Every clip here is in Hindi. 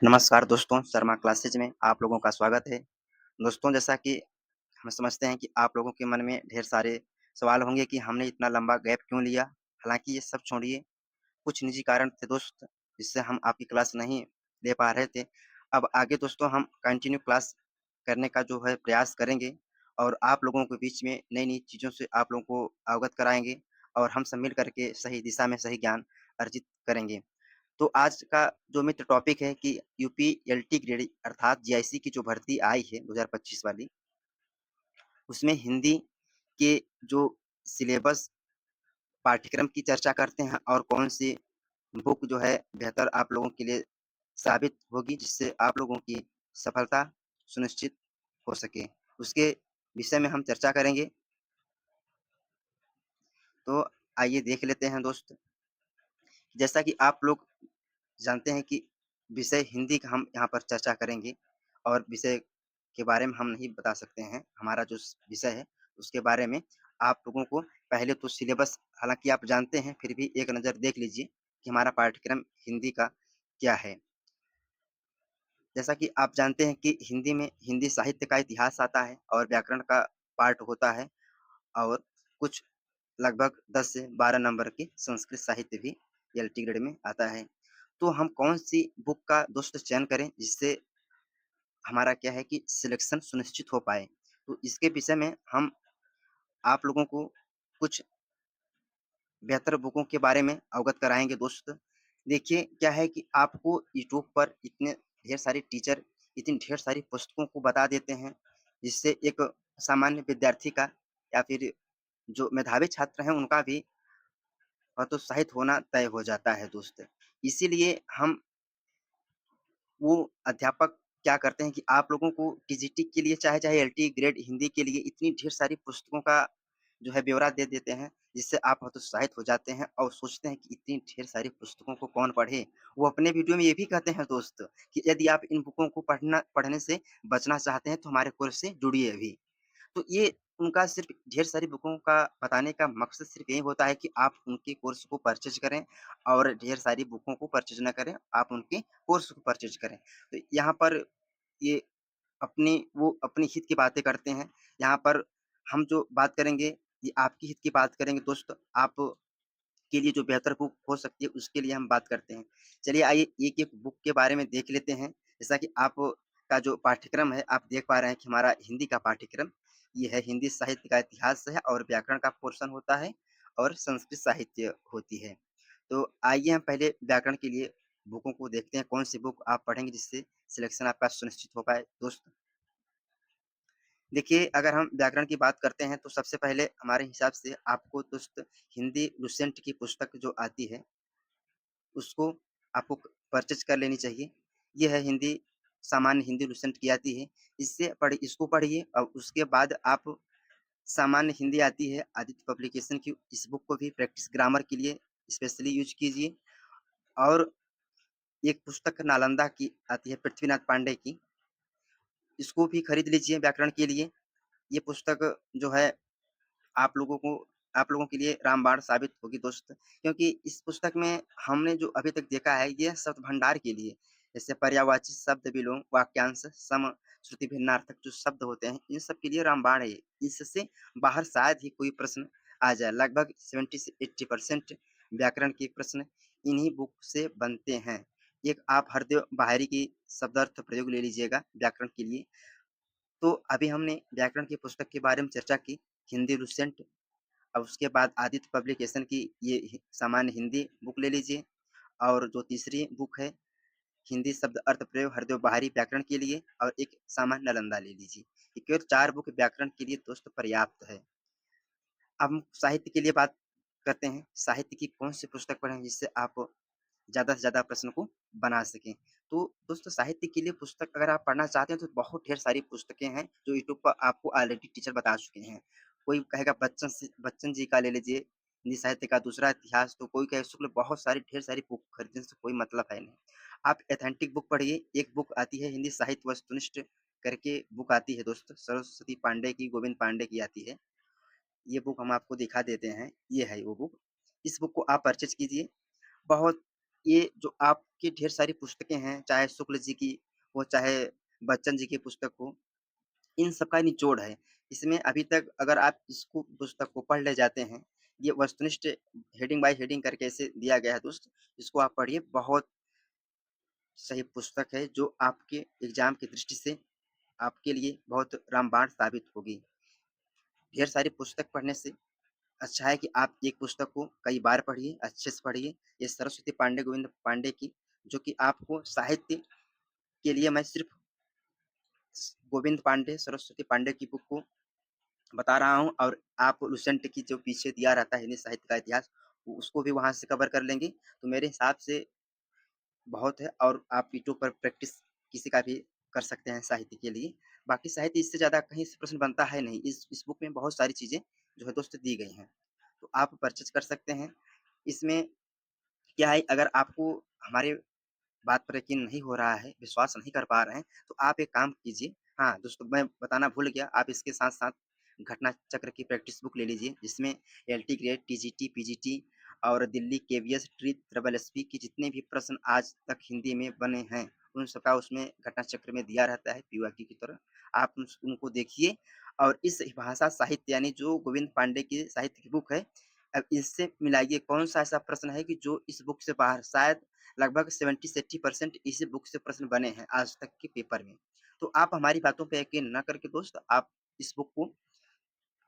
नमस्कार दोस्तों, शर्मा क्लासेज में आप लोगों का स्वागत है। दोस्तों, जैसा कि हम समझते हैं कि आप लोगों के मन में ढेर सारे सवाल होंगे कि हमने इतना लंबा गैप क्यों लिया? हालाँकि ये सब छोड़िए, कुछ निजी कारण थे दोस्त, जिससे हम आपकी क्लास नहीं ले पा रहे थे। अब आगे दोस्तों हम कंटिन्यू क्लास करने का जो है प्रयास करेंगे और आप लोगों के बीच में नई-नई चीज़ों से आप लोगों को अवगत कराएँगे और हम सब मिल कर के सही दिशा में सही ज्ञान अर्जित करेंगे। तो आज का जो मित्र टॉपिक है कि यूपीएलटी ग्रेड अर्थात जीआईसी की जो भर्ती आई है 2025 वाली, उसमें हिंदी के जो सिलेबस पाठ्यक्रम की चर्चा करते हैं और कौन सी बुक जो है बेहतर आप लोगों के लिए साबित होगी जिससे आप लोगों की सफलता सुनिश्चित हो सके। उसके विषय में हम चर्चा करेंगे। तो आइए देख लेते हैं दोस्त। जैसा कि आप लोग जानते हैं कि विषय हिंदी का हम यहाँ पर चर्चा करेंगे और विषय के बारे में हम नहीं बता सकते हैं। हमारा जो विषय है उसके बारे में आप लोगों को पहले तो सिलेबस हालांकि आप जानते हैं, फिर भी एक नज़र देख लीजिए कि हमारा पाठ्यक्रम हिंदी का क्या है। जैसा कि आप जानते हैं कि हिंदी में हिंदी साहित्य का इतिहास आता है और व्याकरण का पार्ट होता है और कुछ लगभग 10 से 12 नंबर के संस्कृत साहित्य भी एलटी ग्रेड में आता है। तो हम कौन-सी बुक का दोस्त चयन करें जिससे हमारा क्या है कि सिलेक्शन सुनिश्चित हो पाए। तो इसके विषय में हम आप लोगों को कुछ बेहतर बुकों के बारे में अवगत कराएँगे दोस्त। देखिए क्या है कि आपको यूट्यूब पर इतने ढेर सारे टीचर इतनी ढेर सारी पुस्तकों को बता देते हैं, जिससे एक सामान्य विद्यार्थी का या फिर जो मेधावी छात्र हैं उनका भी हतोत्साहित होना तय हो जाता है दोस्त। इसीलिए हम वो अध्यापक क्या करते हैं कि आप लोगों को टीजीटी के लिए चाहे एलटी ग्रेड हिंदी के लिए इतनी ढेर सारी पुस्तकों का जो है ब्यौरा दे देते हैं, जिससे आप हतोत्साहित हो जाते हैं और सोचते हैं कि इतनी ढेर सारी पुस्तकों को कौन पढ़े। वो अपने वीडियो में ये भी कहते हैं दोस्त कि यदि आप इन बुकों को पढ़ने से बचना चाहते हैं तो हमारे कोर्स से जुड़िए अभी। तो ये उनका सिर्फ़ ढेर सारी बुकों का बताने का मकसद सिर्फ़ यही होता है कि आप उनके कोर्स को परचेज़ करें और ढेर सारी बुकों को परचेज़ ना करें, आप उनके कोर्स को परचेज़ करें। तो यहाँ पर ये अपनी हित की बातें करते हैं। यहाँ पर हम जो बात करेंगे, ये आपकी हित की बात करेंगे दोस्त। आप के लिए जो बेहतर बुक हो सकती है, उसके लिए हम बात करते हैं। चलिए आइए एक-एक बुक के बारे में देख लेते हैं। जैसा कि आप का जो पाठ्यक्रम है, आप देख पा रहे हैं कि हमारा हिंदी का पाठ्यक्रम, ये है हिंदी साहित्य का इतिहास है और व्याकरण का पोर्शन होता है और संस्कृत साहित्य होती है। तो आइए हम पहले व्याकरण के लिए बुकों को देखते हैं, कौन-सी बुक आप पढ़ेंगे जिससे सिलेक्शन आपका सुनिश्चित हो पाए दोस्त। देखिए, अगर हम व्याकरण की बात करते हैं, तो सबसे पहले हमारे हिसाब से आपको दोस्त हिंदी लुसेंट की पुस्तक जो आती है उसको आपको परचेज़ कर लेनी चाहिए। ये है हिंदी सामान्य हिंदी लुसेंट की आती है। इसको पढ़िए और उसके बाद आप सामान्य हिंदी आती है आदित्य पब्लिकेशन की, इस बुक को भी प्रैक्टिस ग्रामर के लिए स्पेशली यूज़ कीजिए। और एक पुस्तक नालंदा की आती है पृथ्वीनाथ पांडे की, इसको भी खरीद लीजिए व्याकरण के लिए। ये पुस्तक जो है आप लोगों को आप लोगों के लिए रामबाण साबित होगी दोस्त, क्योंकि इस पुस्तक में हमने जो अभी तक देखा है ये शब्द भंडार के लिए, जैसे पर्यायवाची शब्द विलोम वाक्यांश सम श्रुति भिन्नार्थक जो शब्द होते हैं इन सब के लिए रामबाण है ये। इससे बाहर शायद ही कोई प्रश्न आ जाए। लगभग 70 से 80% व्याकरण के प्रश्न इन्हीं बुक से बनते हैं। एक आप हरदेव बाहरी की शब्दार्थ प्रयोग ले लीजिएगा व्याकरण के लिए। तो अभी हमने व्याकरण की पुस्तक के बारे में चर्चा की, हिंदी लुसेंट। अब उसके बाद आदित्य पब्लिकेशन की ये सामान्य हिंदी बुक ले लीजिए और जो तीसरी बुक है हिंदी शब्द अर्थ प्रयोग हरदेव बहारी व्याकरण के लिए और एक सामान्य नालंदा ले लीजिए। ये केवल 4 बुक व्याकरण के लिए दोस्त पर्याप्त है। अब हम साहित्य के लिए बात करते हैं। साहित्य की कौन-सी पुस्तक पढ़ें जिससे आप ज़्यादा से ज़्यादा प्रश्न को बना सकें। तो दोस्तों साहित्य के लिए पुस्तक अगर आप पढ़ना चाहते हैं तो बहुत ढेर सारी पुस्तकें हैं जो यूट्यूब पर आपको ऑलरेडी टीचर बता चुके हैं। कोई कहेगा बच्चन जी का ले लीजिए, हिंदी साहित्य का दूसरा इतिहास, तो कोई कहे शुक्ल, बहुत सारी ढेर सारी बुक खरीदने से कोई मतलब है नहीं। आप ऑथेंटिक बुक पढ़िए, एक बुक आती है हिंदी साहित्य वस्तुनिष्ठ करके बुक आती है दोस्त, सरस्वती पांडे की, गोविंद पांडे की आती है। ये बुक हम आपको दिखा देते हैं, ये है वो बुक। इस बुक को आप परचेज़ कीजिए। बहुत ये जो आपकी ढेर सारी पुस्तकें हैं, चाहे शुक्ल जी की हो, चाहे बच्चन जी की पुस्तक हो, इन सब का निचोड़ है। इसमें अभी तक अगर आप इसको पुस्तक को पढ़ ले जाते हैं, ये वस्तुनिष्ठ हेडिंग बाय हेडिंग करके ऐसे दिया गया है दोस्त, इसको आप पढ़िए, बहुत सही पुस्तक है जो आपके एग्ज़ाम की दृष्टि से आपके लिए बहुत रामबाण साबित होगी। ढेर सारी पुस्तक पढ़ने से अच्छा है कि आप एक पुस्तक को कई बार पढ़िए, अच्छे से पढ़िए। ये सरस्वती पांडे, गोविंद पांडे की, जो कि आपको साहित्य के लिए मैं सिर्फ़ गोविंद पांडे, सरस्वती पांडे की बुक को बता रहा हूँ, और आप लुसेंट की जो पीछे दिया रहता है हिंदी साहित्य का इतिहास, उसको भी वहाँ से कवर कर लेंगे, तो मेरे हिसाब से बहुत है। और आप यूट्यूब पर प्रैक्टिस किसी का भी कर सकते हैं साहित्य के लिए। बाकी साहित्य इससे ज़्यादा कहीं से प्रश्न बनता है नहीं। इस बुक में बहुत सारी चीज़ें जो है दोस्त दी गई हैं, तो आप परचेज़ कर सकते हैं। इसमें क्या है, अगर आपको हमारे बात पर यकीन नहीं हो रहा है, विश्वास नहीं कर पा रहे हैं, तो आप एक काम कीजिए। हाँ, दोस्तों मैं बताना भूल गया, आप इसके साथ-साथ घटना चक्र की प्रैक्टिस बुक ले लीजिए, जिसमें एलटी ग्रेड, टीजीटी, पीजीटी और Delhi KVS, trick, triple SP के जितने भी प्रश्न आज तक हिंदी में बने हैं, उन सबका उसमें घटना चक्र में दिया रहता है पीवाईक्यू की तरह। आप उनको देखिए, और इस भाषा साहित्य यानी जो गोविंद पांडे की साहित्य की बुक है, अब इससे मिलाइए कौन-सा ऐसा प्रश्न है कि जो इस बुक से बाहर, शायद लगभग 70 से 80% इसी बुक से प्रश्न बने हैं आज तक के पेपर में। तो आप हमारी बातों पे यकीन ना करके दोस्त, आप इस बुक को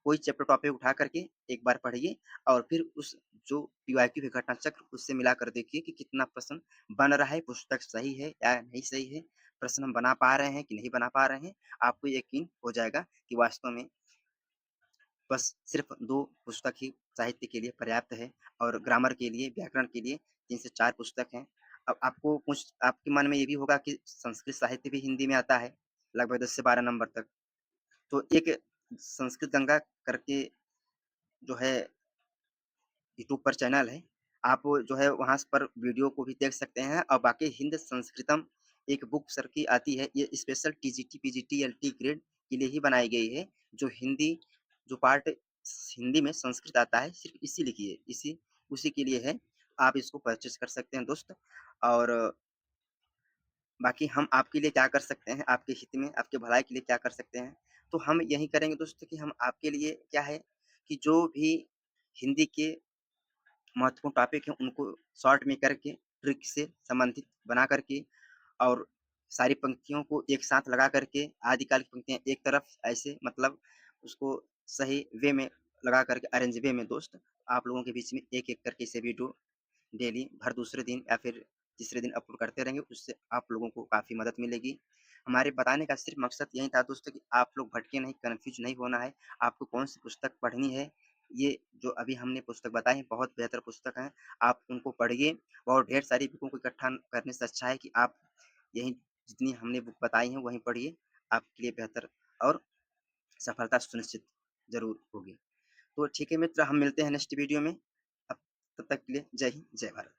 कोई चैप्टर टॉपिक उठा करके एक बार पढ़िए, और फिर उस जो पीवाईक्यू है घटना चक्र, उससे मिलाकर देखिए कि कितना प्रश्न बन रहा है, पुस्तक सही है या नहीं सही है, प्रश्न हम बना पा रहे हैं कि नहीं बना पा रहे हैं। आपको यकीन हो जाएगा कि वास्तव में बस सिर्फ़ 2 पुस्तक ही साहित्य के लिए पर्याप्त है, और ग्रामर के लिए, व्याकरण के लिए 3 से 4 पुस्तक हैं। अब आपको कुछ आपके मन में ये भी होगा कि संस्कृत साहित्य भी हिंदी में आता है, लगभग 10 से 12 नंबर तक। तो एक संस्कृत गंगा करके जो है यूट्यूब पर चैनल है, आप जो है वहाँ पर वीडियो को भी देख सकते हैं, और बाकी हिंद संस्कृतम एक बुक सर की आती है, ये special TGT, PGT, LT grade के लिए ही बनाई गई है, जो हिंदी जो पार्ट हिंदी में संस्कृत आता है, सिर्फ़ इसी लिखी है, इसी उसी के लिए है। आप इसको परचेज़ कर सकते हैं दोस्त, और बाकी हम आपके लिए क्या कर सकते हैं, आपके हित में, आपके भलाई के लिए क्या कर सकते हैं, तो हम यही करेंगे दोस्त कि हम आपके लिए क्या है कि जो भी हिंदी के महत्वपूर्ण टॉपिक हैं, उनको शॉर्ट में करके, ट्रिक से संबंधित बना करके, और सारी पंक्तियों को एक साथ लगा करके, आदिकाल की पंक्तियाँ एक तरफ ऐसे, मतलब उसको सही वे में लगा करके, अरेंज वे में दोस्त, आप लोगों के बीच में एक-एक करके इसे वीडियो डेली हर दूसरे दिन या फिर तीसरे दिन अपलोड करते रहेंगे, उससे आप लोगों को काफ़ी मदद मिलेगी। हमारे बताने का सिर्फ़ मकसद यही था दोस्तों कि आप लोग भटके नहीं, कन्फ्यूज़ नहीं होना है, आपको कौन-सी पुस्तक पढ़नी है। ये जो अभी हमने पुस्तक बताई है, बहुत बेहतर पुस्तक हैं, आप उनको पढ़िए, और ढेर सारी बुकों को इकट्ठा करने से अच्छा है कि आप यही जितनी हमने बुक बताई हैं, वही पढ़िए, आपके लिए बेहतर और सफलता सुनिश्चित ज़रूर होगी। तो ठीक है मित्र, हम मिलते हैं नेक्स्ट वीडियो में। अब तब तक के लिए जय हिंद, जय भारत।